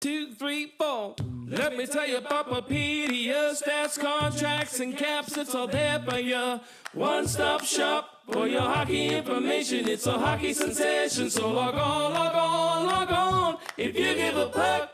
2, 3, 4. Let me tell you about PuckPedia, stats, contracts, and caps. It's all there for you. One-stop shop for your hockey information. It's a hockey sensation. So log on, log on, log on. If you give a puck,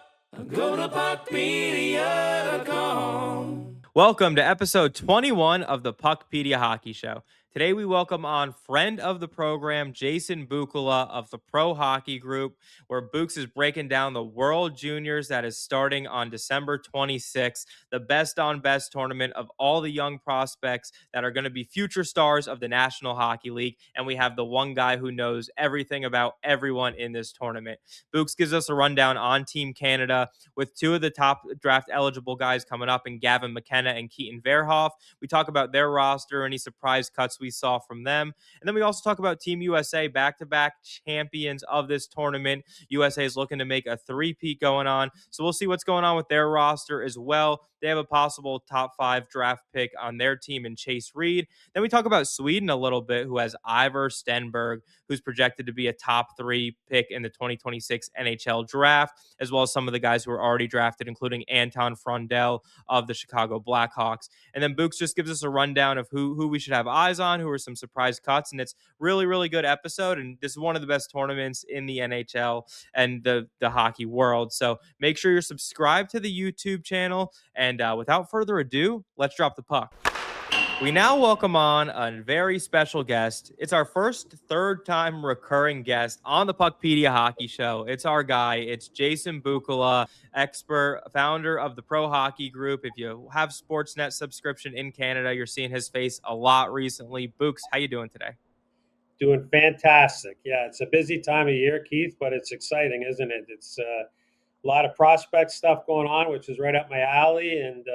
go to PuckPedia.com. Welcome to episode 21 of the PuckPedia Hockey Show. Today we welcome on friend of the program, Jason Bukala of the Pro Hockey Group, where Books is breaking down the World Juniors that is starting on December 26th, the best on best tournament of all the young prospects that are going to be future stars of the National Hockey League. And we have the one guy who knows everything about everyone in this tournament. Books gives us a rundown on Team Canada with two of the top draft eligible guys coming up in Gavin McKenna and Keaton Verhoff. We talk about their roster, any surprise cuts we saw from them. And then we also talk about Team USA, back-to-back champions of this tournament. USA is looking to make a three-peat going on. So we'll see what's going on with their roster as well. They have a possible top 5 draft pick on their team in Chase Reed. Then we talk about Sweden a little bit, who has Ivar Stenberg, who's projected to be a top 3 pick in the 2026 NHL draft, as well as some of the guys who are already drafted, including Anton Frondell of the Chicago Blackhawks. And then Books just gives us a rundown of who we should have eyes on, who are some surprise cuts. And it's really, really good episode. And this is one of the best tournaments in the NHL and the hockey world. So make sure you're subscribed to the YouTube channel. And without further ado, let's drop the puck. We now welcome on a very special guest. It's our first third-time recurring guest on the PuckPedia Hockey Show. It's our guy. It's Jason Bukala, expert, founder of the Pro Hockey Group. If you have Sportsnet subscription in Canada, you're seeing his face a lot recently. Books, how you doing today? Doing fantastic. Yeah, it's a busy time of year, Keith, but it's exciting, isn't it? It's a lot of prospect stuff going on, which is right up my alley, and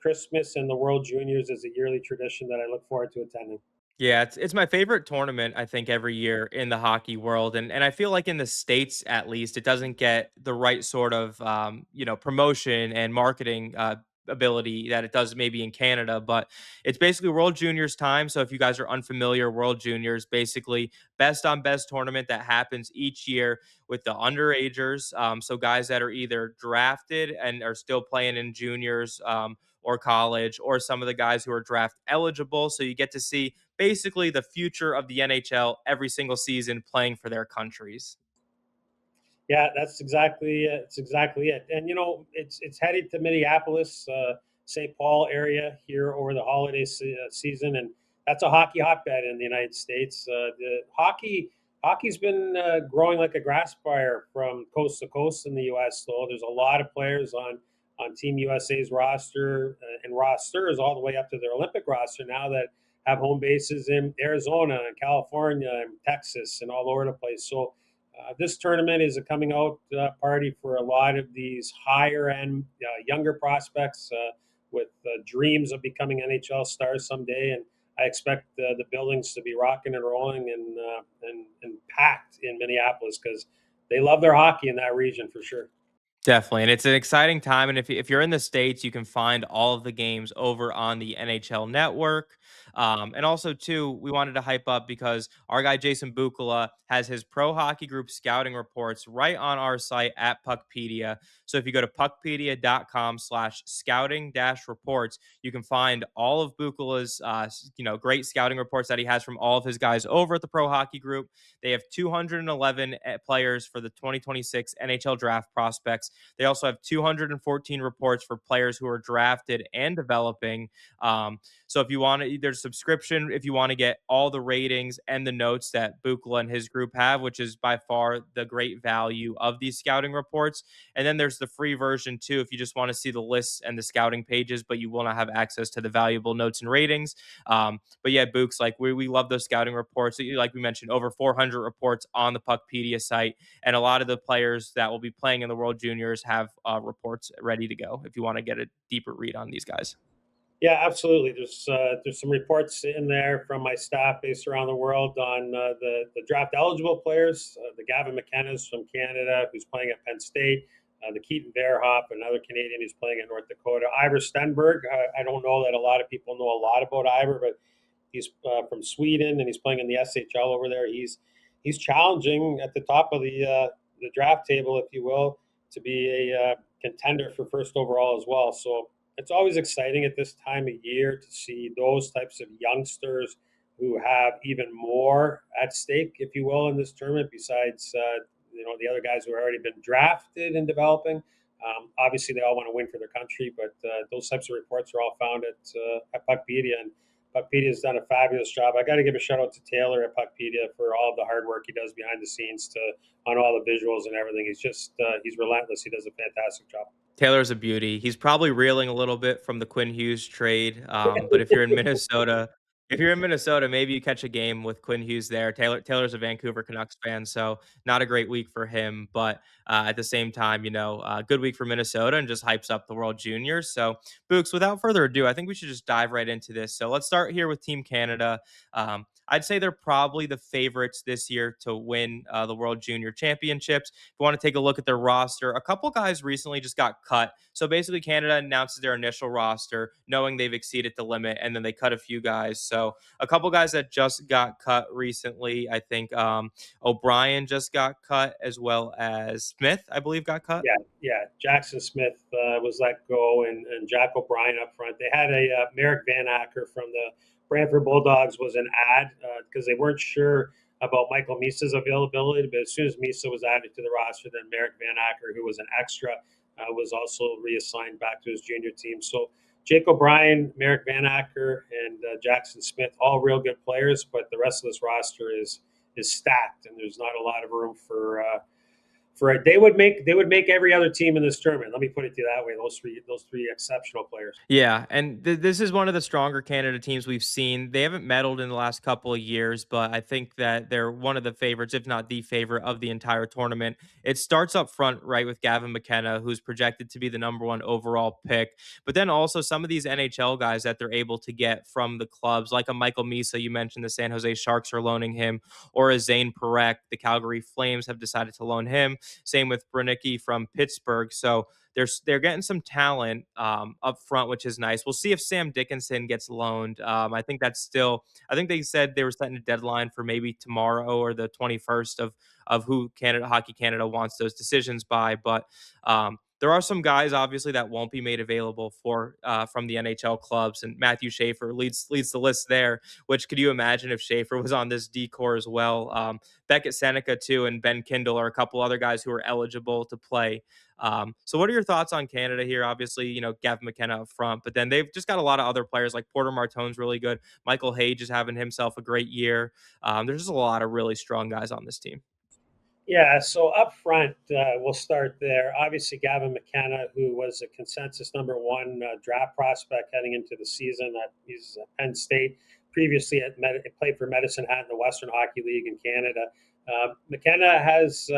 Christmas and the World Juniors is a yearly tradition that I look forward to attending. Yeah, it's my favorite tournament, I think, every year in the hockey world. And I feel like in the States, at least, it doesn't get the right sort of, promotion and marketing ability that it does maybe in Canada. But it's basically World Juniors time. So if you guys are unfamiliar, World Juniors, basically best on best tournament that happens each year with the underagers. So guys that are either drafted and are still playing in juniors, or college, or some of the guys who are draft eligible. So you get to see basically the future of the NHL every single season playing for their countries. Yeah, that's exactly it. It's exactly it. And it's headed to Minneapolis, St. Paul area here over the holiday season, and that's a hockey hotbed in the United States. The hockey's been growing like a grass fire from coast to coast in the U.S. So there's a lot of players on Team USA's roster and rosters all the way up to their Olympic roster now that have home bases in Arizona and California and Texas and all over the place. So this tournament is a coming out party for a lot of these higher end, younger prospects with dreams of becoming NHL stars someday. And I expect the buildings to be rocking and rolling and packed in Minneapolis because they love their hockey in that region for sure. Definitely. And it's an exciting time. And if you're in the States, you can find all of the games over on the NHL network. And also, too, we wanted to hype up because our guy, Jason Bukala, has his Pro Hockey Group scouting reports right on our site at PuckPedia. So if you go to puckpedia.com/scouting-reports, you can find all of Bukala's, great scouting reports that he has from all of his guys over at the Pro Hockey Group. They have 211 players for the 2026 NHL draft prospects. They also have 214 reports for players who are drafted and developing. So if you want to, there's subscription if you want to get all the ratings and the notes that Bukala and his group have, which is by far the great value of these scouting reports. And then there's the free version too, if you just want to see the lists and the scouting pages, but you will not have access to the valuable notes and ratings. But yeah, Books, like we love those scouting reports. Like we mentioned, over 400 reports on the PuckPedia site, and a lot of the players that will be playing in the World Juniors have reports ready to go if you want to get a deeper read on these guys. Yeah, absolutely. There's some reports in there from my staff based around the world on the draft eligible players. The Gavin McKenna's from Canada, who's playing at Penn State. The Keaton Verhoff, another Canadian who's playing at North Dakota. Ivar Stenberg. I don't know that a lot of people know a lot about Ivar, but he's from Sweden and he's playing in the SHL over there. He's challenging at the top of the draft table, if you will, to be a contender for first overall as well. So it's always exciting at this time of year to see those types of youngsters who have even more at stake, if you will, in this tournament. Besides, the other guys who have already been drafted and developing. Obviously, they all want to win for their country, but those types of reports are all found at PuckPedia, and PuckPedia has done a fabulous job. I got to give a shout out to Taylor at PuckPedia for all of the hard work he does behind the scenes on all the visuals and everything. He's relentless. He does a fantastic job. Taylor's a beauty. He's probably reeling a little bit from the Quinn Hughes trade. But if you're in Minnesota, maybe you catch a game with Quinn Hughes there. Taylor's a Vancouver Canucks fan, so not a great week for him. But at the same time, good week for Minnesota and just hypes up the World Juniors. So, Books, without further adu, I think we should just dive right into this. So let's start here with Team Canada. I'd say they're probably the favorites this year to win the World Junior Championships. If you want to take a look at their roster, a couple guys recently just got cut. So basically, Canada announces their initial roster, knowing they've exceeded the limit, and then they cut a few guys. So a couple guys that just got cut recently, I think O'Brien just got cut, as well as Smith, I believe, got cut. Yeah. Jackson Smith was let go, and Jack O'Brien up front. They had a Merrick Van Acker from the Brantford Bulldogs was an ad because they weren't sure about Michael Misa's availability. But as soon as Misa was added to the roster, then Merrick Van Acker, who was an extra, was also reassigned back to his junior team. So Jake O'Brien, Merrick Van Acker, and Jackson Smith, all real good players, but the rest of this roster is stacked, and there's not a lot of room for it. They would make every other team in this tournament. Let me put it to you that way. Those three exceptional players. Yeah, and this is one of the stronger Canada teams we've seen. They haven't medaled in the last couple of years, but I think that they're one of the favorites, if not the favorite, of the entire tournament. It starts up front, right, with Gavin McKenna, who's projected to be the number one overall pick. But then also some of these NHL guys that they're able to get from the clubs, like a Michael Misa, you mentioned the San Jose Sharks are loaning him, or a Zane Parekh, the Calgary Flames have decided to loan him. Same with Branicki from Pittsburgh. So they're getting some talent up front, which is nice. We'll see if Sam Dickinson gets loaned. I think they said they were setting a deadline for maybe tomorrow or the 21st of who Hockey Canada wants those decisions by. But there are some guys, obviously, that won't be made available from the NHL clubs, and Matthew Schaefer leads the list there. Which, could you imagine if Schaefer was on this decor as well? Beckett Seneca too, and Ben Kindle are a couple other guys who are eligible to play. So what are your thoughts on Canada here? Obviously, Gavin McKenna up front, but then they've just got a lot of other players like Porter Martone's really good. Michael Hage is having himself a great year. There's just a lot of really strong guys on this team. Yeah, so up front, we'll start there. Obviously, Gavin McKenna, who was a consensus number one draft prospect heading into the season. He's at Penn State. Previously, played for Medicine Hat in the Western Hockey League in Canada. McKenna has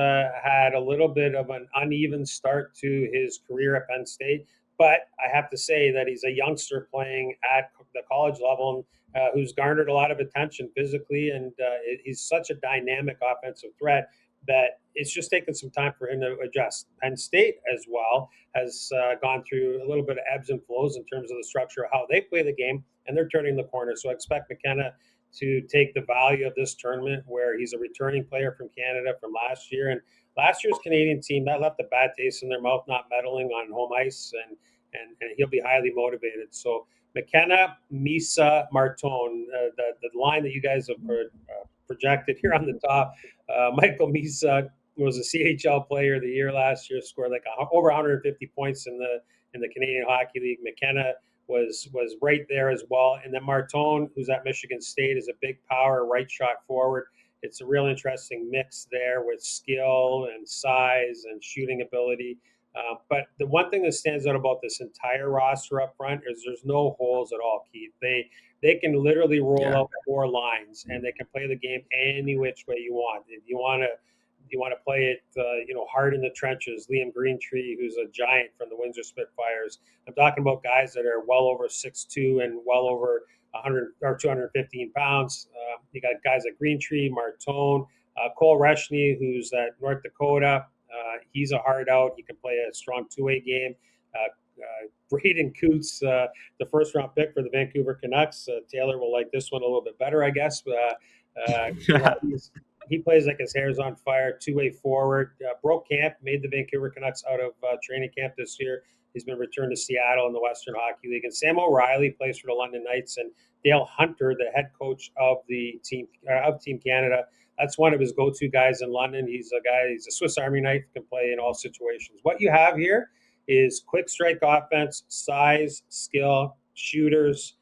had a little bit of an uneven start to his career at Penn State, but I have to say that he's a youngster playing at the college level who's garnered a lot of attention physically, and he's such a dynamic offensive threat that it's just taken some time for him to adjust. Penn State as well has gone through a little bit of ebbs and flows in terms of the structure of how they play the game, and they're turning the corner. So I expect McKenna to take the value of this tournament, where he's a returning player from Canada from last year. And last year's Canadian team, that left a bad taste in their mouth, not medaling on home ice, and he'll be highly motivated. So McKenna, Misa, Martone, the line that you guys have projected here on the top. Michael Misa was a CHL Player of the Year last year, scored like over 150 points in the Canadian Hockey League. McKenna was right there as well, and then Martone, who's at Michigan State, is a big power right shot forward. It's a real interesting mix there with skill and size and shooting ability. But the one thing that stands out about this entire roster up front is there's no holes at all, Keith. They can literally roll out four lines, and they can play the game any which way you want. If you want to play it, hard in the trenches. Liam Greentree, who's a giant from the Windsor Spitfires. I'm talking about guys that are well over 6'2" and well over 100 or 215 pounds. You got guys like Greentree, Martone, Cole Reshney, who's at North Dakota. He's a hard out. He can play a strong two-way game. Braden Coots, the first-round pick for the Vancouver Canucks. Taylor will like this one a little bit better, I guess. he plays like his hair's on fire, two-way forward. Broke camp, made the Vancouver Canucks out of training camp this year. He's been returned to Seattle in the Western Hockey League. And Sam O'Reilly plays for the London Knights, and Dale Hunter, the head coach of the team of Team Canada, that's one of his go-to guys in London. He's a Swiss Army knife, can play in all situations. What you have here is quick strike offense, size, skill, shooters,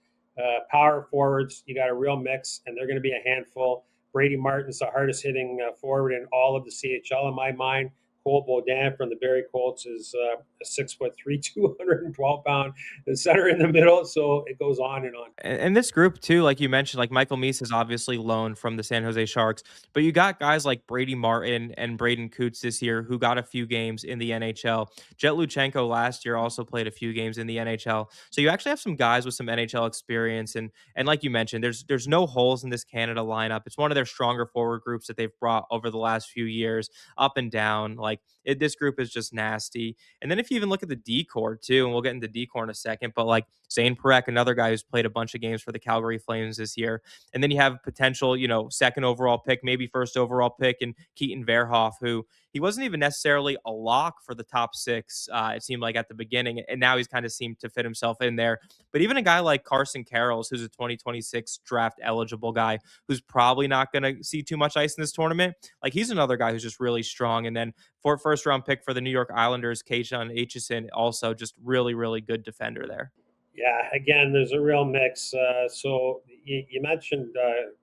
power forwards. You got a real mix, and they're going to be a handful. Brady Martin's the hardest hitting forward in all of the CHL in my mind. Cole Baudin from the Barrie Colts is a 6'3", 212-pound center in the middle. So it goes on and on. And this group too, like you mentioned, like Michael Meese is obviously loaned from the San Jose Sharks, but you got guys like Brady Martin and Braden Coots this year who got a few games in the NHL. Jet Luchenko last year also played a few games in the NHL. So you actually have some guys with some NHL experience, and like you mentioned, there's no holes in this Canada lineup. It's one of their stronger forward groups that they've brought over the last few years, up and down. This group is just nasty. And then if you even look at the D-core too, and we'll get into D-core in a second, but like Zane Parekh, another guy who's played a bunch of games for the Calgary Flames this year. And then you have potential, second overall pick, maybe first overall pick, and Keaton Verhoff, who he wasn't even necessarily a lock for the top six, it seemed like at the beginning. And now he's kind of seemed to fit himself in there. But even a guy like Carson Karels, who's a 2026 draft eligible guy, who's probably not going to see too much ice in this tournament, like he's another guy who's just really strong. And then for first round pick for the New York Islanders, Keishan Aitchison, also just really, really good defender there. Yeah, again, there's a real mix. So you mentioned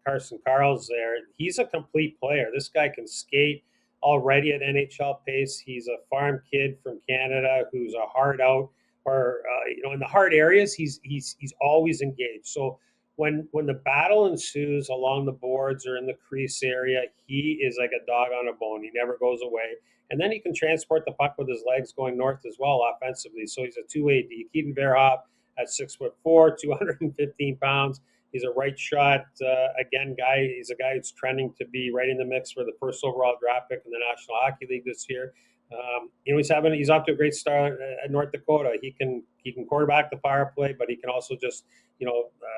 Carson Karels there. He's a complete player. This guy can skate already at NHL pace. He's a farm kid from Canada who's a hard out, or in the hard areas, he's always engaged. So when the battle ensues along the boards or in the crease area, he is like a dog on a bone. He never goes away. And then he can transport the puck with his legs going north as well offensively. So he's a two-way D. Keaton Verhoff at 6'4", 215 pounds. He's a right shot guy. He's a guy who's trending to be right in the mix for the first overall draft pick in the National Hockey League this year. He's off to a great start at North Dakota. He can quarterback the power play, but he can also just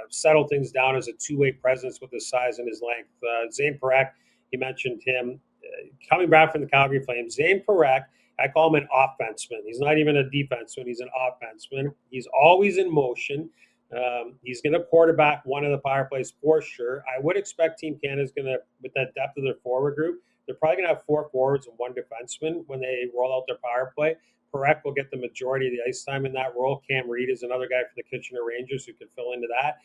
settle things down as a two-way presence with his size and his length. Zane Parekh, you mentioned him coming back from the Calgary Flames. Zane Parekh, I call him an offenseman. He's not even a defenseman. He's an offenseman. He's always in motion. He's going to quarterback one of the power plays for sure. I would expect Team Canada's going to, with that depth of their forward group, they're probably going to have four forwards and one defenseman when they roll out their power play. Parekh will get the majority of the ice time in that role. Cam Reed is another guy from the Kitchener Rangers who could fill into that.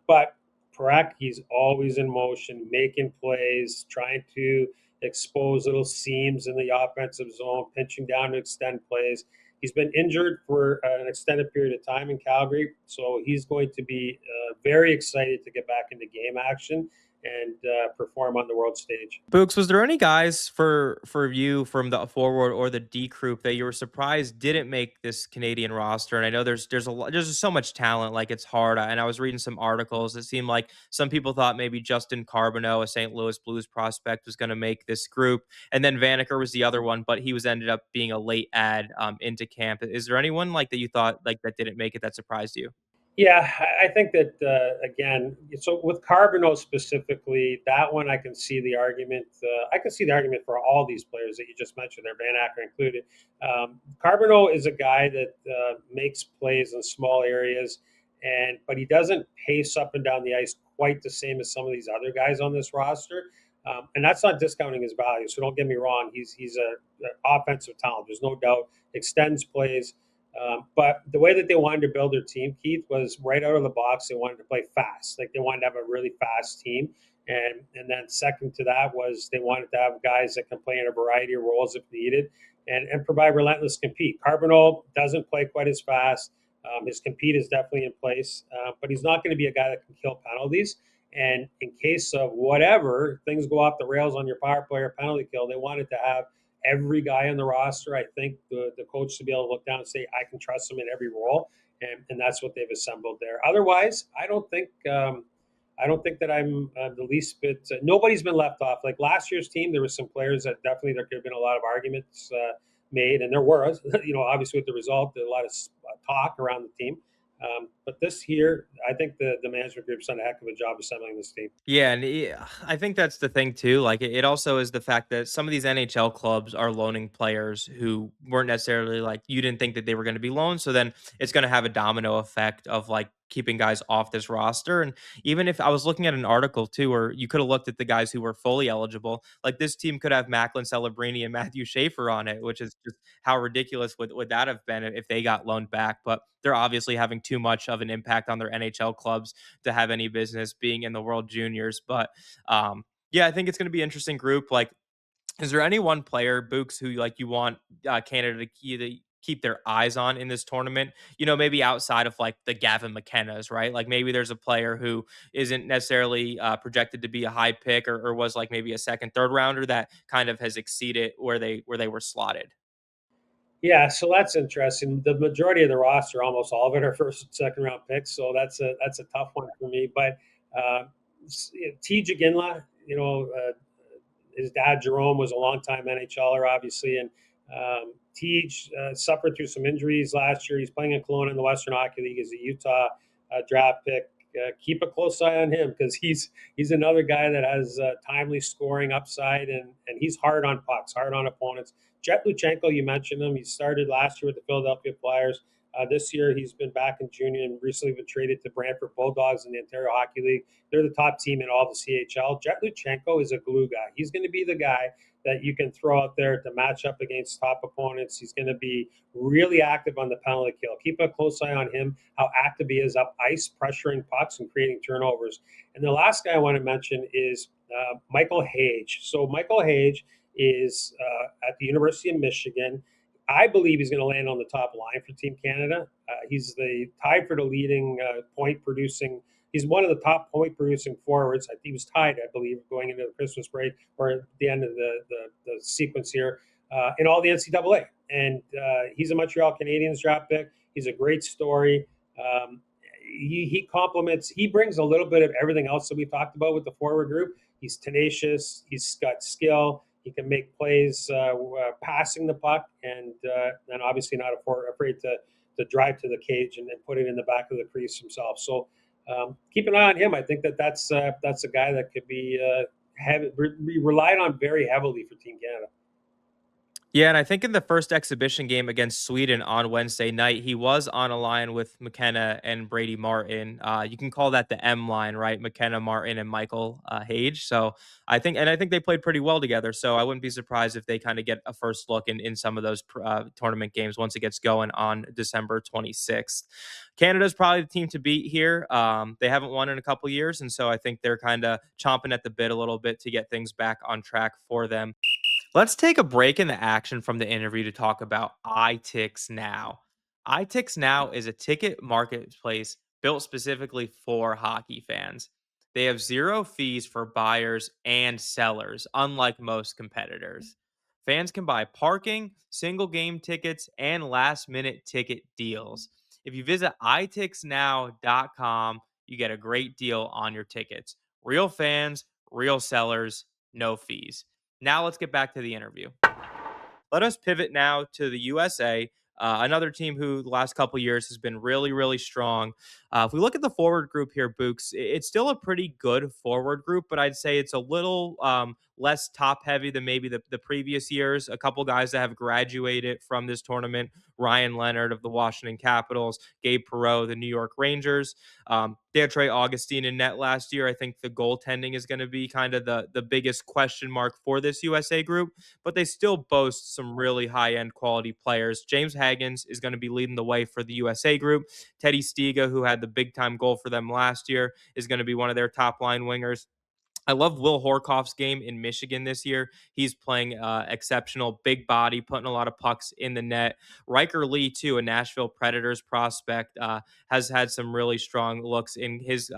But Parekh, he's always in motion, making plays, trying to expose little seams in the offensive zone, pinching down to extend plays. He's been injured for an extended period of time in Calgary, so he's going to be very excited to get back into game action and perform on the world stage. Books, was there any guys for you from the forward or the D group that you were surprised didn't make this Canadian roster? And I know there's just so much talent, like it's hard. And I was reading some articles. It seemed like some people thought maybe Justin Carbonneau, a St. Louis Blues prospect, was going to make this group, and then Vanacker was the other one, but he was ended up being a late add into camp. Is there anyone like that you thought like that didn't make it that surprised you? Yeah, I think that again. So with Carbonneau specifically, that one I can see the argument. I can see the argument for all these players that you just mentioned there, Van Acker included. Carbonneau is a guy that makes plays in small areas, but he doesn't pace up and down the ice quite the same as some of these other guys on this roster. And that's not discounting his value. So don't get me wrong. He's an offensive talent. There's no doubt. Extends plays. But the way that they wanted to build their team, Keith, was right out of the box. They wanted to play fast. Like they wanted to have a really fast team. And then second to that was they wanted to have guys that can play in a variety of roles if needed and provide relentless compete. Carbonneau doesn't play quite as fast. His compete is definitely in place, but he's not going to be a guy that can kill penalties. And in case of whatever, things go off the rails on your power play or penalty kill, they wanted to have every guy on the roster. I think the coach to be able to look down and say, I can trust him in every role. And that's what they've assembled there. Otherwise, I don't think that I'm the least bit. Nobody's been left off. Like last year's team, there were some players that definitely there could have been a lot of arguments made, and there were. Obviously with the result, there was a lot of talk around the team. But this year, I think the management group's done a heck of a job assembling this team. Yeah, and I think that's the thing too. Like it also is the fact that some of these NHL clubs are loaning players who weren't necessarily like you didn't think that they were going to be loaned. So then it's going to have a domino effect of like keeping guys off this roster. And even if I was looking at an article too, where you could have looked at the guys who were fully eligible, like this team could have Macklin Celebrini and Matthew Schaefer on it, which is just how ridiculous would that have been if they got loaned back. But they're obviously having too much of an impact on their NHL clubs to have any business being in the World Juniors. But yeah, I think it's going to be an interesting group. Like, is there any one player, Books, who like you want Canada to keep their eyes on in this tournament? You know, maybe outside of like the Gavin McKenna's, right? Like maybe there's a player who isn't necessarily projected to be a high pick or was like maybe a second, third rounder that kind of has exceeded where they were slotted. Yeah, so that's interesting. The majority of the roster, almost all of it, are first and second round picks. So that's a tough one for me. But T. Ginla, his dad Jerome was a longtime NHLer, obviously, and Tej suffered through some injuries last year. He's playing in Kelowna in the Western Hockey League as a Utah draft pick. Keep a close eye on him because he's another guy that has timely scoring upside, and he's hard on pucks, hard on opponents. Jet Luchenko, you mentioned him. He started last year with the Philadelphia Flyers. This year, he's been back in junior and recently been traded to Brantford Bulldogs in the Ontario Hockey League. They're the top team in all the CHL. Jet Luchenko is a glue guy. He's going to be the guy that you can throw out there to match up against top opponents. He's going to be really active on the penalty kill. Keep a close eye on him, how active he is up ice, pressuring pucks and creating turnovers. And the last guy I want to mention is Michael Hage. So Michael Hage is at the University of Michigan. I believe he's going to land on the top line for Team Canada. He's the tied for the leading point producing. He's one of the top point producing forwards. He was tied, I believe, going into the Christmas break or at the end of the sequence here in all the NCAA. And he's a Montreal Canadiens draft pick. He's a great story. He complements. He brings a little bit of everything else that we talked about with the forward group. He's tenacious. He's got skill. He can make plays passing the puck, and obviously not afraid to drive to the cage and put it in the back of the crease himself. So keep an eye on him. I think that's a guy that could be relied on very heavily for Team Canada. Yeah, and I think in the first exhibition game against Sweden on Wednesday night, he was on a line with McKenna and Brady Martin. You can call that the M line, right? McKenna, Martin, and Michael Hage. So I think they played pretty well together. So I wouldn't be surprised if they kind of get a first look in some of those tournament games once it gets going on December 26th. Canada's probably the team to beat here. They haven't won in a couple years, and so I think they're kind of chomping at the bit a little bit to get things back on track for them. Let's take a break in the action from the interview to talk about iTix Now. iTix Now is a ticket marketplace built specifically for hockey fans. They have zero fees for buyers and sellers, unlike most competitors. Fans can buy parking, single game tickets, and last minute ticket deals. If you visit itixnow.com, you get a great deal on your tickets. Real fans, real sellers, no fees. Now let's get back to the interview. Let us pivot now to the USA, another team who the last couple years has been really, really strong. If we look at the forward group here, Books, it's still a pretty good forward group, but I'd say it's a little less top heavy than maybe the previous years. A couple guys that have graduated from this tournament: Ryan Leonard of the Washington Capitals, Gabe Perreault, the New York Rangers. They had Trey Augustine in net last year. I think the goaltending is going to be kind of the biggest question mark for this USA group, but they still boast some really high-end quality players. James Haggins is going to be leading the way for the USA group. Teddy Stiga, who had the big-time goal for them last year, is going to be one of their top-line wingers. I love Will Horkoff's game in Michigan this year. He's playing exceptional, big body, putting a lot of pucks in the net. Riker Lee, too, a Nashville Predators prospect, has had some really strong looks in his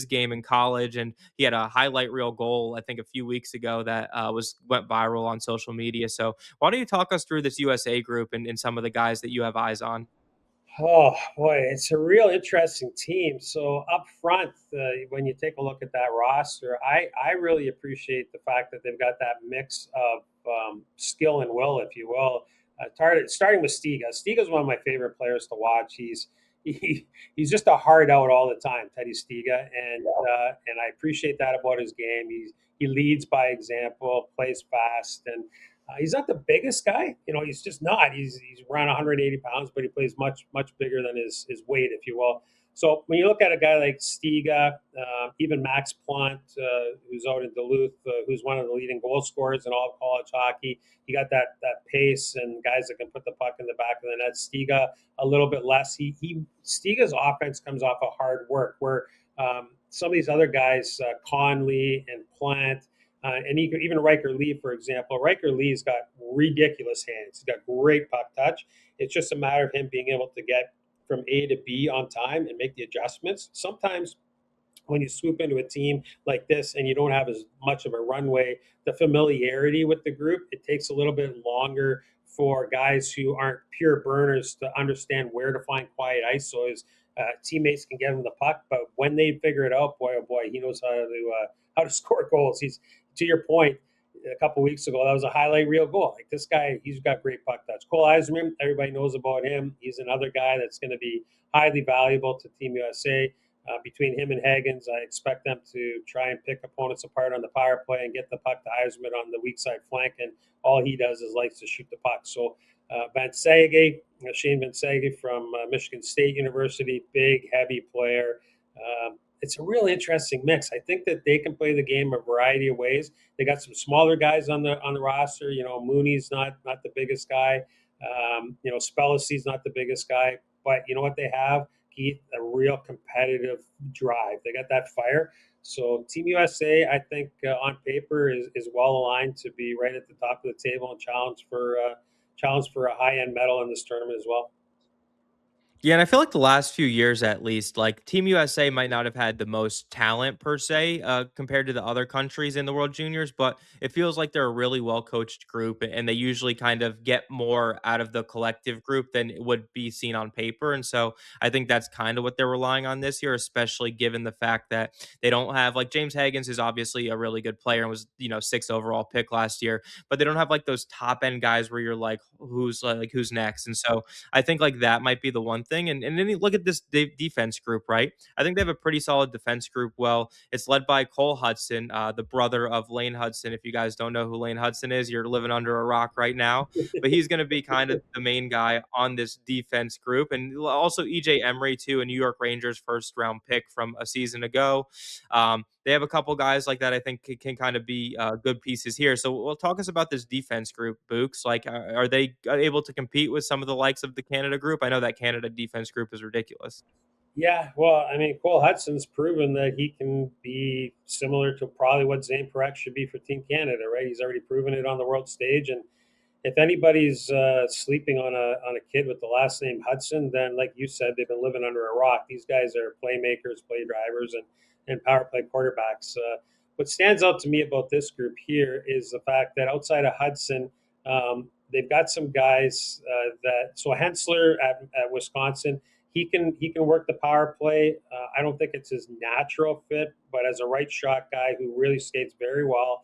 game in college, and he had a highlight reel goal, I think, a few weeks ago that went viral on social media. So why don't you talk us through this USA group and some of the guys that you have eyes on? Oh boy, it's a real interesting team. So up front, when you take a look at that roster, I really appreciate the fact that they've got that mix of skill and will, if you will. Starting with Stiga. Stiga's one of my favorite players to watch. he's just a hard out all the time, Teddy Stiga, and I appreciate that about his game. He leads by example, plays fast, and he's not the biggest guy. He's just not. He's around 180 pounds, but he plays much bigger than his weight, if you will. So when you look at a guy like Stiga, even Max Plant, who's out in Duluth, who's one of the leading goal scorers in all of college hockey, you got that pace and guys that can put the puck in the back of the net. Stiga a little bit less. Stiga's offense comes off of hard work, where some of these other guys, Conley and Plant, and even Riker Lee, for example. Riker Lee's got ridiculous hands. He's got great puck touch. It's just a matter of him being able to get from A to B on time and make the adjustments. Sometimes when you swoop into a team like this and you don't have as much of a runway, the familiarity with the group, it takes a little bit longer for guys who aren't pure burners to understand where to find quiet ice. So his teammates can get him the puck, but when they figure it out, boy, oh boy, he knows how to score goals. He's, to your point, a couple of weeks ago, that was a highlight reel goal. Like, this guy, he's got great puck touch. Cole Eiserman, everybody knows about him. He's another guy that's going to be highly valuable to Team USA. Between him and Hagens, I expect them to try and pick opponents apart on the power play and get the puck to Eiserman on the weak side flank. And all he does is likes to shoot the puck. So Shane Van Sage from Michigan State University, big, heavy player. It's a really interesting mix. I think that they can play the game a variety of ways. They got some smaller guys on the roster. Mooney's not the biggest guy. Spellicy's not the biggest guy. But you know what they have, Keith? A real competitive drive. They got that fire. So Team USA, I think on paper is well aligned to be right at the top of the table and challenge for a high end medal in this tournament as well. Yeah, and I feel like the last few years, at least, like Team USA might not have had the most talent per se compared to the other countries in the World Juniors, but it feels like they're a really well coached group, and they usually kind of get more out of the collective group than it would be seen on paper. And so I think that's kind of what they're relying on this year, especially given the fact that they don't have, like, James Hagens is obviously a really good player and was, sixth overall pick last year, but they don't have like those top end guys where you're like, who's next? And so I think like that might be the one thing. And then you look at this defense group, right? I think they have a pretty solid defense group. Well, it's led by Cole Hudson, the brother of Lane Hudson. If you guys don't know who Lane Hudson is, you're living under a rock right now. But he's going to be kind of the main guy on this defense group. And also EJ Emery, too, a New York Rangers first round pick from a season ago. They have a couple guys like that I think can kind of be good pieces here. So we'll talk us about this defense group, Books. Like, are they able to compete with some of the likes of the Canada group? I know that Canada defense group is ridiculous. Yeah, well, I mean, Cole Hudson's proven that he can be similar to probably what Zane Parekh should be for Team Canada, right? He's already proven it on the world stage, and if anybody's sleeping on a kid with the last name Hudson, then like you said, they've been living under a rock. These guys are playmakers, play drivers, and power play quarterbacks. What stands out to me about this group here is the fact that outside of Hudson, they've got some guys So Hensler at Wisconsin, he can work the power play. I don't think it's his natural fit, but as a right shot guy who really skates very well,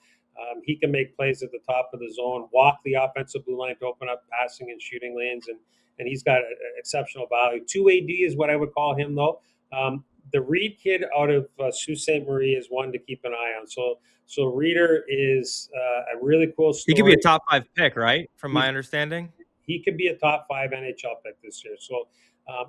he can make plays at the top of the zone, walk the offensive blue line to open up passing and shooting lanes, and he's got exceptional value. 2AD is what I would call him, though. The Reed kid out of Sault Ste. Marie is one to keep an eye on. So Reeder is a really cool story. He could be a top 5 pick, right? From my He's- understanding. He could be a top 5 NHL pick this year. So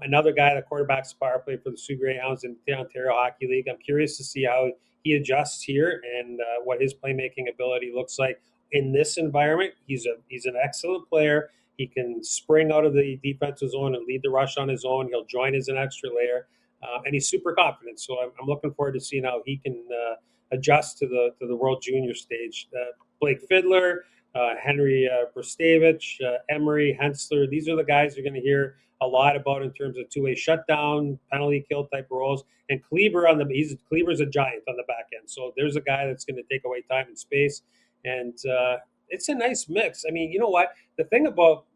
another guy that quarterbacks power play for the Sioux Greyhounds in the Ontario Hockey League. I'm curious to see how he adjusts here and what his playmaking ability looks like in this environment. He's an excellent player. He can spring out of the defensive zone and lead the rush on his own. He'll join as an extra layer, and he's super confident. So I'm looking forward to seeing how he can adjust to the World Junior stage. Blake Fiddler, Henry Brustevich, Emery, Hensler. These are the guys you're going to hear a lot about in terms of two-way shutdown, penalty kill type roles. And Kleber Kleber's a giant on the back end. So there's a guy that's going to take away time and space. And it's a nice mix. I mean, you know what? The thing about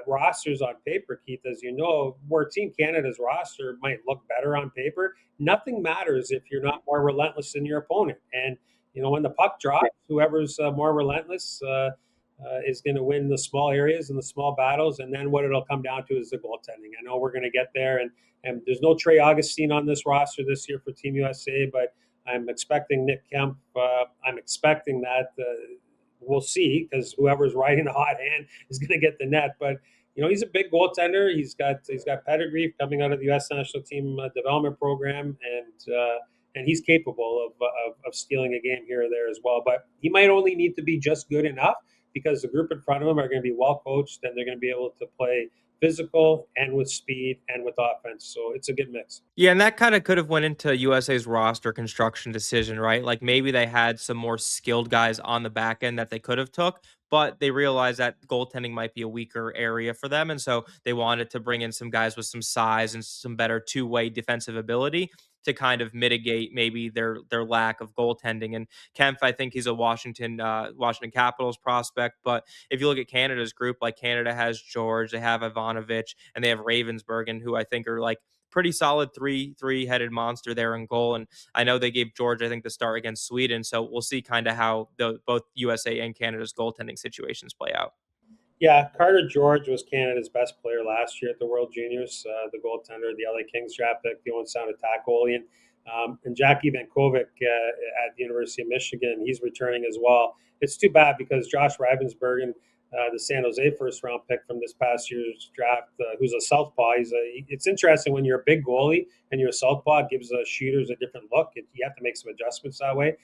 rosters on paper, Keith, as you know, where Team Canada's roster might look better on paper, nothing matters if you're not more relentless than your opponent. And when the puck drops, whoever's more relentless, is going to win the small areas and the small battles, and then what it'll come down to is the goaltending. I know we're going to get there, and there's no Trey Augustine on this roster this year for Team USA, but I'm expecting Nick Kemp. I'm expecting that. We'll see, because whoever's riding the hot hand is going to get the net. But he's a big goaltender. He's got pedigree coming out of the U.S. national team development program, and he's capable of stealing a game here or there as well. But he might only need to be just good enough, because the group in front of him are going to be well coached, and they're going to be able to play physical and with speed and with offense. So it's a good mix. Yeah, and that kind of could have went into USA's roster construction decision, right? Like maybe they had some more skilled guys on the back end that they could have took, but they realized that goaltending might be a weaker area for them, and so they wanted to bring in some guys with some size and some better two-way defensive ability to kind of mitigate maybe their lack of goaltending. And Kempf, I think he's a Washington Capitals prospect, but if you look at Canada's group, like Canada has George, they have Ivanovic, and they have Ravensbergen, who I think are like pretty solid three-headed monster there in goal. And I know they gave George, I think, the start against Sweden. So we'll see kind of how both USA and Canada's goaltending situations play out. Yeah, Carter George was Canada's best player last year at the World Juniors. The goaltender, the LA Kings draft pick, the own sound attack goalie, and Jackie Vankovic at the University of Michigan, he's returning as well. It's too bad, because Josh Ravensbergen, the San Jose first round pick from this past year's draft, who's a southpaw. It's interesting when you're a big goalie and you're a southpaw, it gives shooters a different look. You have to make some adjustments that way.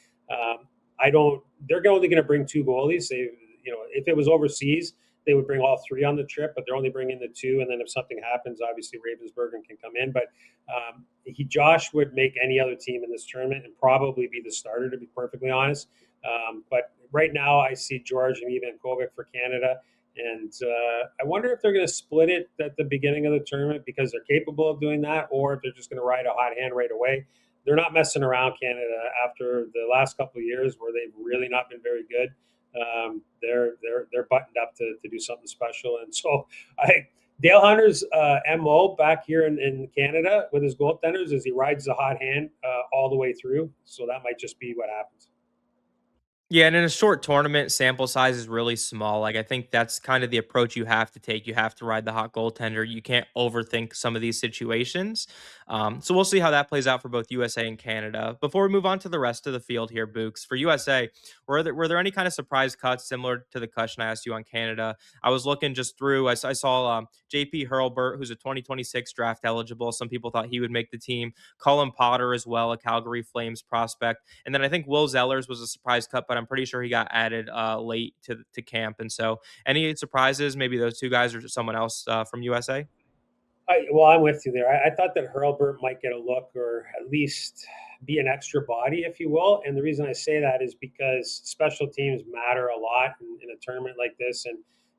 I don't. They're only going to bring two goalies. If it was overseas, they would bring all three on the trip, but they're only bringing the two. And then if something happens, obviously Ravensbergen can come in. But Josh would make any other team in this tournament and probably be the starter, to be perfectly honest. But right now, I see George and Ivan Kovic for Canada. And I wonder if they're going to split it at the beginning of the tournament, because they're capable of doing that, or if they're just going to ride a hot hand right away. They're not messing around, Canada, after the last couple of years where they've really not been very good. They're buttoned up to do something special. And so Dale Hunter's MO back here in Canada with his goaltenders is he rides the hot hand all the way through. So that might just be what happens. Yeah, and in a short tournament, sample size is really small. Like I think that's kind of the approach you have to take. You have to ride the hot goaltender. You can't overthink some of these situations. So we'll see how that plays out for both USA and Canada. Before we move on to the rest of the field here, Books, for USA, were there any kind of surprise cuts similar to the question I asked you on Canada? I was looking just through. I saw JP Hurlburt, who's a 2026 draft eligible. Some people thought he would make the team. Cullen Potter as well, a Calgary Flames prospect. And then I think Will Zellers was a surprise cut, but I'm pretty sure he got added late to camp. And so, any surprises? Maybe those two guys or someone else from USA. I'm with you there. I thought that Hurlburt might get a look, or at least be an extra body, if you will. And the reason I say that is because special teams matter a lot in a tournament like this. And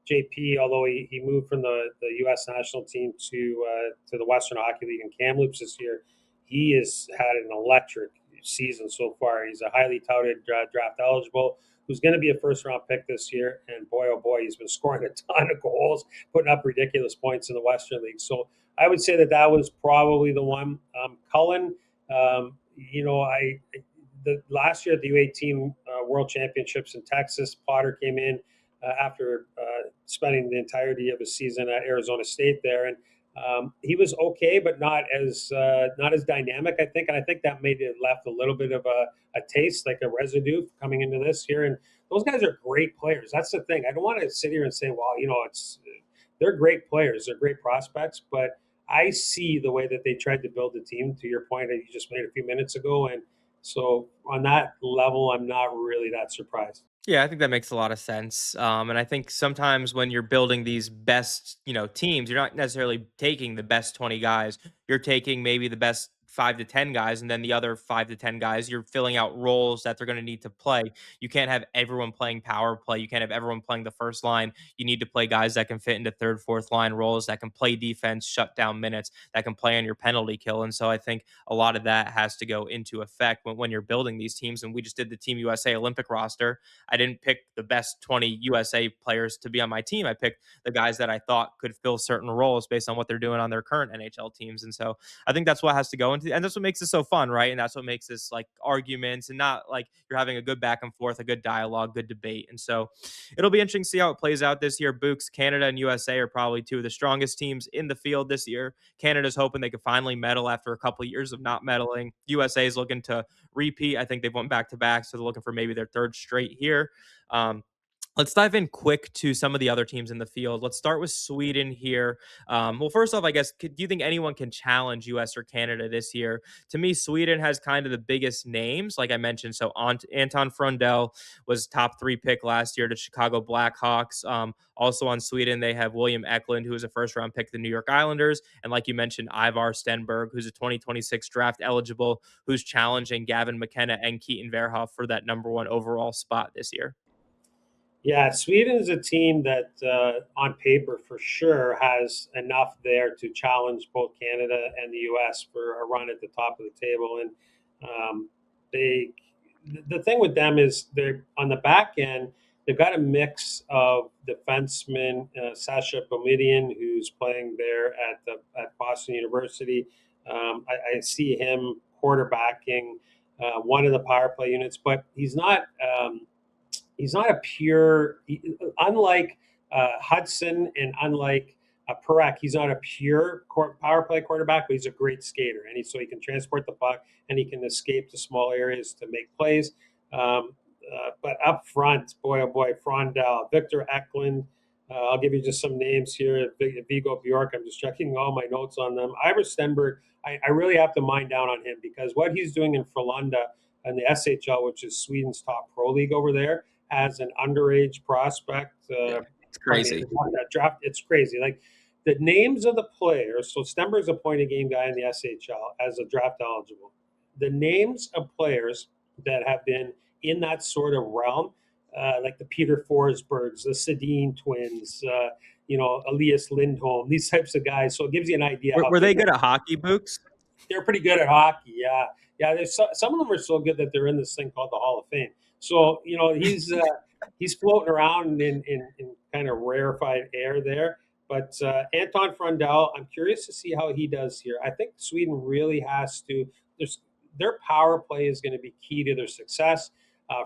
JP, although he moved from the U.S. national team to the Western Hockey League and Kamloops this year, he has had an electric season so far. He's a highly touted draft eligible who's going to be a first round pick this year. And boy, oh boy, he's been scoring a ton of goals, putting up ridiculous points in the Western League. So I would say that was probably the one. Cullen, the last year at the U18 World Championships in Texas, Potter came in after spending the entirety of his season at Arizona State there, and he was okay, but not as dynamic, I think. And I think that made it left a little bit of a taste, like a residue coming into this here. And those guys are great players. That's the thing. I don't want to sit here and say, well, they're great players, they're great prospects, but I see the way that they tried to build the team, to your point that you just made a few minutes ago. And so on that level, I'm not really that surprised. Yeah, I think that makes a lot of sense. And I think sometimes when you're building these best, teams, you're not necessarily taking the best 20 guys. You're taking maybe the best 5 to 10 guys, and then the other 5 to 10 guys, you're filling out roles that they're going to need to play. You can't have everyone playing power play. You can't have everyone playing the first line. You need to play guys that can fit into third, fourth line roles, that can play defense, shut down minutes, that can play on your penalty kill. And so I think a lot of that has to go into effect when you're building these teams. And we just did the Team USA Olympic roster. I didn't pick the best 20 USA players to be on my team. I picked the guys that I thought could fill certain roles based on what they're doing on their current NHL teams. And so I think that's what has to go into and that's what makes it so fun, right? And that's what makes this like arguments and not like you're having a good back and forth, a good dialogue, good debate. And so it'll be interesting to see how it plays out this year. Books, Canada and USA are probably two of the strongest teams in the field this year. Canada's hoping they could finally medal after a couple of years of not medaling. USA is looking to repeat. I think they've went back to back, so they're looking for maybe their third straight here. Let's dive in quick to some of the other teams in the field. Let's start with Sweden here. Well, first off, I guess, do you think anyone can challenge US or Canada this year? To me, Sweden has kind of the biggest names, like I mentioned. So Anton Frundell was top 3 pick last year to Chicago Blackhawks. Also on Sweden, they have William Eklund, who was a first round pick to the New York Islanders. And like you mentioned, Ivar Stenberg, who's a 2026 draft eligible, who's challenging Gavin McKenna and Keaton Verhoff for that number 1 overall spot this year. Yeah, Sweden is a team that, on paper, for sure, has enough there to challenge both Canada and the U.S. for a run at the top of the table. And the thing with them is they're on the back end. They've got a mix of defensemen, Sasha Boumedienne, who's playing there at Boston University. I see him quarterbacking one of the power play units, but he's not. He's not a pure, unlike Hudson and unlike Parekh, he's not a pure power play quarterback, but he's a great skater. And so he can transport the puck and he can escape to small areas to make plays. But up front, boy, oh boy, Frondell, Victor Eklund. I'll give you just some names here. Vigo Bjork, I'm just checking all my notes on them. Ivar Stenberg, I really have to mind down on him because what he's doing in Frölunda and the SHL, which is Sweden's top pro league over there, as an underage prospect. It's crazy. Draft, it's crazy. Like the names of the players. So Stenberg's a point a game guy in the SHL as a draft eligible. The names of players that have been in that sort of realm, like the Peter Forsbergs, the Sedin twins, Elias Lindholm, these types of guys. So it gives you an idea. Were they good at hockey, Books? They're pretty good at hockey. Yeah. There's some of them are so good that they're in this thing called the Hall of Fame. So he's floating around in kind of rarefied air there. But Anton Frundell, I'm curious to see how he does here. I think Sweden really has to. Their power play is going to be key to their success.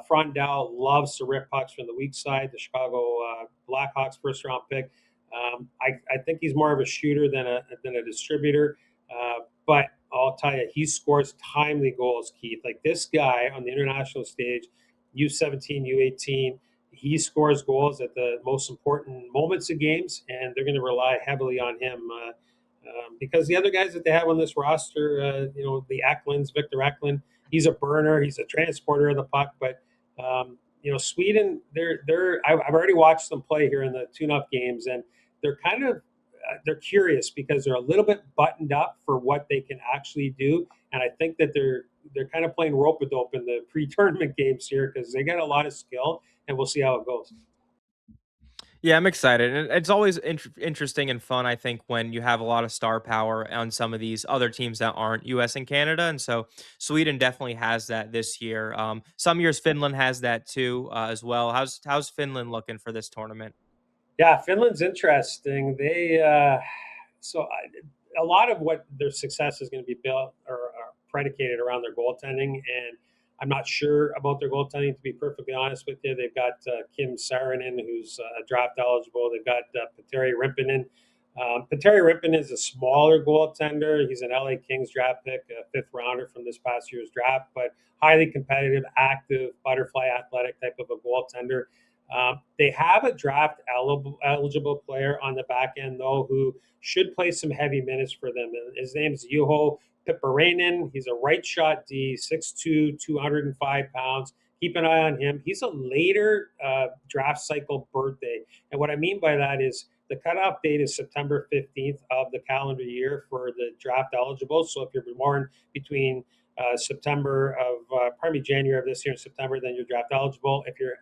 Frundell loves to rip pucks from the weak side. The Chicago Blackhawks first round pick. I think he's more of a shooter than a distributor. But I'll tell you, he scores timely goals, Keith. Like this guy on the international stage, U17, U18, he scores goals at the most important moments of games, and they're going to rely heavily on him because the other guys that they have on this roster, the Eklunds, Victor Eklund, he's a burner, he's a transporter of the puck. But Sweden, I've already watched them play here in the tune-up games, and they're kind of they're curious because they're a little bit buttoned up for what they can actually do, and I think that they're kind of playing rope-a-dope in the pre-tournament games here because they got a lot of skill, and we'll see how it goes. Yeah, I'm excited. And it's always interesting and fun, I think, when you have a lot of star power on some of these other teams that aren't US and Canada. And so Sweden definitely has that this year. Some years Finland has that too as well. How's Finland looking for this tournament? Yeah, Finland's interesting. A lot of what their success is going to be built or predicated around their goaltending, and I'm not sure about their goaltending, to be perfectly honest with you. They've got Kim Saarinen, who's draft eligible. They've got Petteri Rimpinen. Petteri Rimpinen is a smaller goaltender. He's an LA Kings draft pick, a 5th rounder from this past year's draft, but highly competitive, active, butterfly athletic type of a goaltender. They have a draft eligible player on the back end, though, who should play some heavy minutes for them. His name's Juho Pipparainen. He's a right shot D, 6'2", 205 pounds. Keep an eye on him. He's a later draft cycle birthday. And what I mean by that is the cutoff date is September 15th of the calendar year for the draft eligible. So if you're born between September of probably January of this year and September, then you're draft eligible. If you're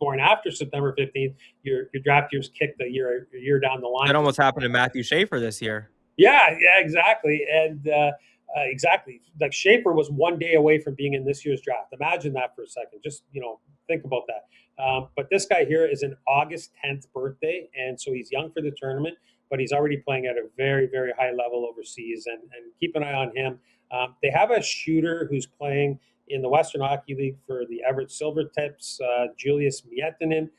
born after September 15th, your draft year's kicked a year down the line. That almost happened to Matthew Schaefer this year. Yeah, exactly. And exactly. Like Schaefer was one day away from being in this year's draft. Imagine that for a second. Just, think about that. But this guy here is an August 10th birthday, and so he's young for the tournament. but he's already playing at a very, very high level overseas, and keep an eye on him. They have a shooter who's playing in the Western Hockey League for the Everett Silvertips, Julius Miettinen.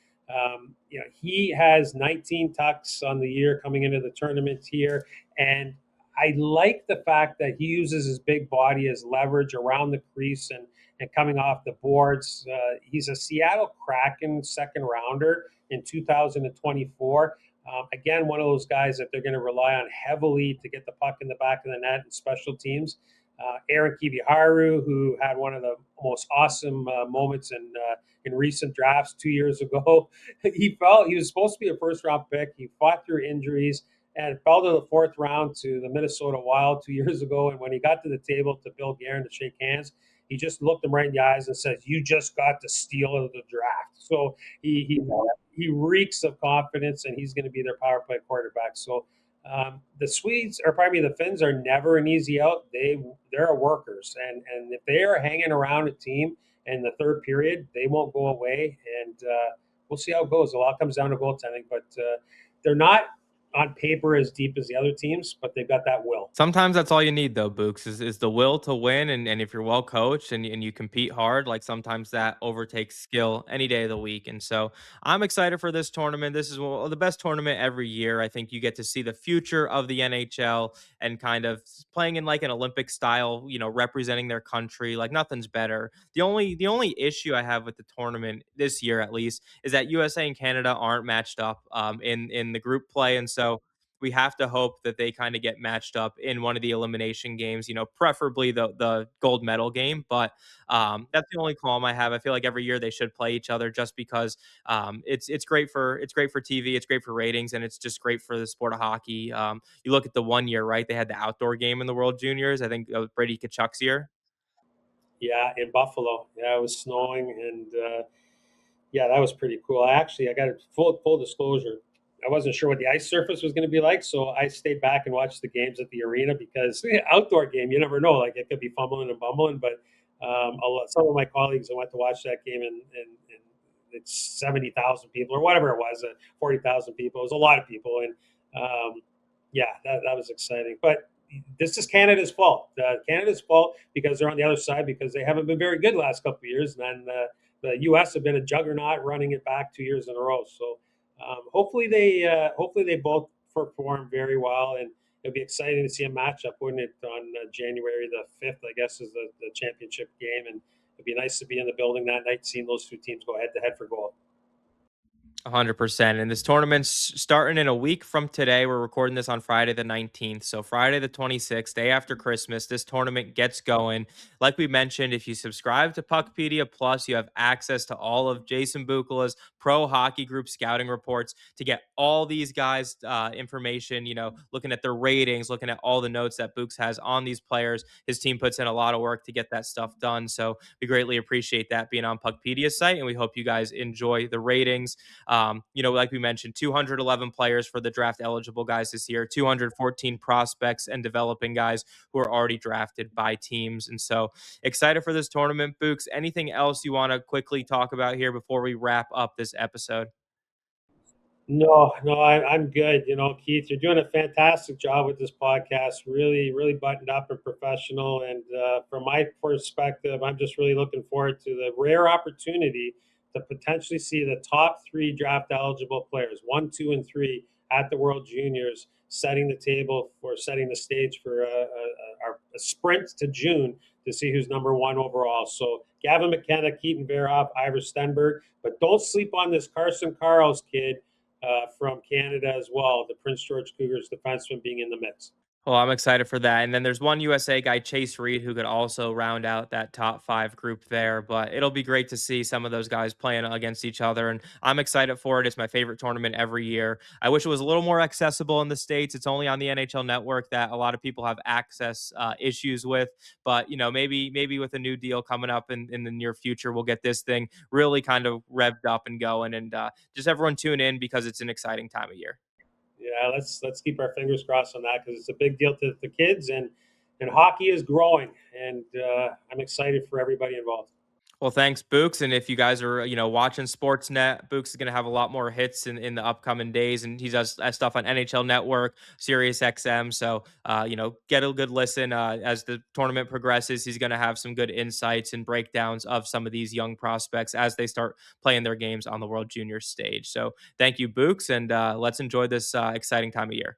He has 19 tucks on the year coming into the tournament here, and I like the fact that he uses his big body as leverage around the crease and coming off the boards. He's a Seattle Kraken second rounder in 2024. Again, one of those guys that they're going to rely on heavily to get the puck in the back of the net and special teams. Aaron Kiviharu, who had one of the most awesome moments in recent drafts 2 years ago. He was supposed to be a first round pick. He fought through injuries and fell to the fourth round to the Minnesota Wild 2 years ago. And when he got to the table to Bill Guerin to shake hands, he just looked him right in the eyes and says, "You just got the steal of the draft." So he reeks of confidence, and he's going to be their power play quarterback. So the Swedes, or probably the Finns, are never an easy out. They're workers, and if they are hanging around a team in the third period, they won't go away. And we'll see how it goes. A lot comes down to goaltending, but they're not on paper as deep as the other teams, but they've got that will. Sometimes that's all you need though, Books, is the will to win, and if you're well coached and you compete hard, like sometimes that overtakes skill any day of the week. And so I'm excited for this tournament. This is the best tournament every year. I think you get to see the future of the NHL and kind of playing in like an Olympic style, representing their country. Like nothing's better. The only issue I have with the tournament this year, at least, is that USA and Canada aren't matched up in the group play, and so we have to hope that they kind of get matched up in one of the elimination games, preferably the gold medal game. But that's the only qualm I have. I feel like every year they should play each other just because it's great for TV, it's great for ratings, and it's just great for the sport of hockey. You look at the one year, right? They had the outdoor game in the World Juniors. I think that was Brady Kachuk's year. Yeah, in Buffalo. Yeah, it was snowing, and yeah, that was pretty cool. I got a full disclosure. I wasn't sure what the ice surface was going to be like, so I stayed back and watched the games at the arena because outdoor game, you never know. Like it could be fumbling and bumbling, but some of my colleagues, I went to watch that game, and it's 70,000 people or whatever it was, 40,000 people. It was a lot of people, and yeah, that was exciting. But this is Canada's fault. Canada's fault because they're on the other side because they haven't been very good the last couple of years, and then the U.S. have been a juggernaut running it back 2 years in a row. So hopefully they both perform very well, and it'll be exciting to see a matchup, wouldn't it? On January the 5th, I guess, is the championship game, and it'd be nice to be in the building that night, seeing those two teams go head to head for gold. 100%. And this tournament's starting in a week from today. We're recording this on Friday the 19th. So Friday the 26th, day after Christmas, this tournament gets going. Like we mentioned, if you subscribe to PuckPedia Plus, you have access to all of Jason Bukala's Pro Hockey Group scouting reports to get all these guys' information, looking at their ratings, looking at all the notes that Books has on these players. His team puts in a lot of work to get that stuff done. So we greatly appreciate that being on PuckPedia's site. And we hope you guys enjoy the ratings. Like we mentioned, 211 players for the draft eligible guys this year, 214 prospects and developing guys who are already drafted by teams. And so excited for this tournament, Books. Anything else you want to quickly talk about here before we wrap up this episode? No, I'm good. Keith, you're doing a fantastic job with this podcast. Really, really buttoned up and professional. And from my perspective, I'm just really looking forward to the rare opportunity to potentially see the top three draft eligible players, 1, 2, and 3, at the World Juniors, setting the stage for a sprint to June to see who's number one overall. So Gavin McKenna, Keaton Veroff, Ivor Stenberg, but don't sleep on this Carson Carls kid from Canada as well, the Prince George Cougars defenseman being in the mix. Well, I'm excited for that. And then there's one USA guy, Chase Reed, who could also round out that top five group there. But it'll be great to see some of those guys playing against each other. And I'm excited for it. It's my favorite tournament every year. I wish it was a little more accessible in the States. It's only on the NHL network that a lot of people have access issues with. But, maybe with a new deal coming up in the near future, we'll get this thing really kind of revved up and going. And just everyone tune in because it's an exciting time of year. Yeah, let's keep our fingers crossed on that because it's a big deal to the kids, and hockey is growing, and I'm excited for everybody involved. Well, thanks, Books. And if you guys are, watching Sportsnet, Books is going to have a lot more hits in the upcoming days. And he does stuff on NHL Network, Sirius XM. So, get a good listen as the tournament progresses. He's going to have some good insights and breakdowns of some of these young prospects as they start playing their games on the World Junior stage. So, thank you, Books. And let's enjoy this exciting time of year.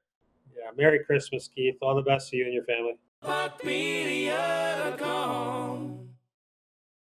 Yeah, Merry Christmas, Keith. All the best to you and your family. PuckPedia.com.